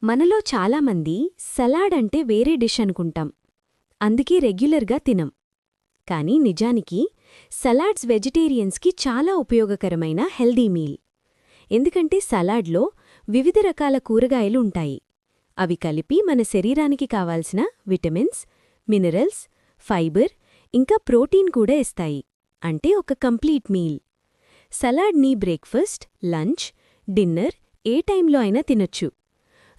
మనలో చాలామంది సలాడ్ అంటే వేరే డిష్ అనుకుంటాం. అందుకే రెగ్యులర్గా తినం. కానీ నిజానికి సలాడ్స్ వెజిటేరియన్స్కి చాలా ఉపయోగకరమైన హెల్దీ మీల్. ఎందుకంటే సలాడ్లో వివిధ రకాల కూరగాయలు ఉంటాయి. అవి కలిపి మన శరీరానికి కావాల్సిన విటమిన్స్, మినరల్స్, ఫైబర్ ఇంకా ప్రోటీన్ కూడా ఇస్తాయి. అంటే ఒక కంప్లీట్ మీల్. సలాడ్ని బ్రేక్ఫాస్ట్, లంచ్, డిన్నర్ ఏ టైంలో అయినా తినొచ్చు.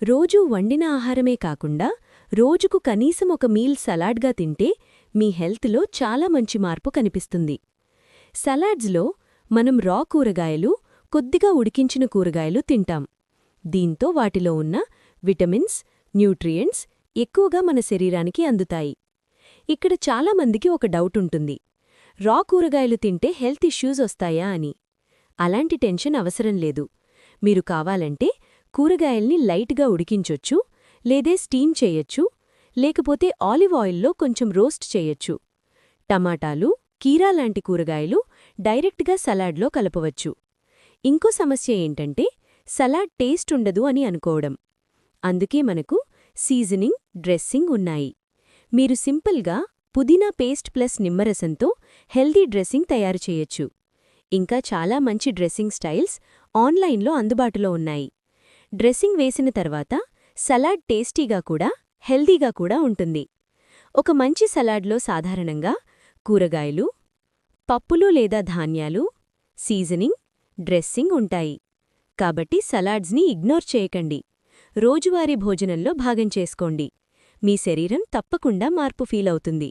రోజూ వండిన ఆహారమే కాకుండా రోజుకు కనీసం ఒక మీల్ సలాడ్గా తింటే మీ హెల్త్లో చాలా మంచి మార్పు కనిపిస్తుంది. సలాడ్స్లో మనం రా కూరగాయలు, కొద్దిగా ఉడికించిన కూరగాయలు తింటాం. దీంతో వాటిలో ఉన్న విటమిన్స్, న్యూట్రియంట్స్ ఎక్కువగా మన శరీరానికి అందుతాయి. ఇక్కడ చాలామందికి ఒక డౌట్ ఉంటుంది. రా కూరగాయలు తింటే హెల్త్ ఇష్యూస్ వస్తాయా అని. అలాంటి టెన్షన్ అవసరం లేదు. మీరు కావాలంటే కూరగాయల్ని లైట్గా ఉడికించొచ్చు, లేదే స్టీమ్ చేయొచ్చు, లేకపోతే ఆలివ్ ఆయిల్లో కొంచెం రోస్ట్ చేయొచ్చు. టమాటాలు, కీరా లాంటి కూరగాయలు డైరెక్ట్గా సలాడ్లో కలపవచ్చు. ఇంకో సమస్య ఏంటంటే సలాడ్ టేస్ట్ ఉండదు అని అనుకోవడం. అందుకే మనకు సీజనింగ్, డ్రెస్సింగ్ ఉన్నాయి. మీరు సింపుల్గా పుదీనా పేస్ట్ ప్లస్ నిమ్మరసంతో హెల్దీ డ్రెస్సింగ్ తయారు చేయొచ్చు. ఇంకా చాలా మంచి డ్రెస్సింగ్ స్టైల్స్ ఆన్లైన్లో అందుబాటులో ఉన్నాయి. డ్రెస్సింగ్ వేసిన తర్వాత సలాడ్ టేస్టీగా కూడా, హెల్దీగా కూడా ఉంటుంది. ఒక మంచి సలాడ్లో సాధారణంగా కూరగాయలు, పప్పులు లేదా ధాన్యాలు, సీజనింగ్, డ్రెస్సింగ్ ఉంటాయి. కాబట్టి సలాడ్స్ని ఇగ్నోర్ చేయకండి. రోజువారీ భోజనంలో భాగం చేసుకోండి. మీ శరీరం తప్పకుండా మార్పు ఫీల్ అవుతుంది.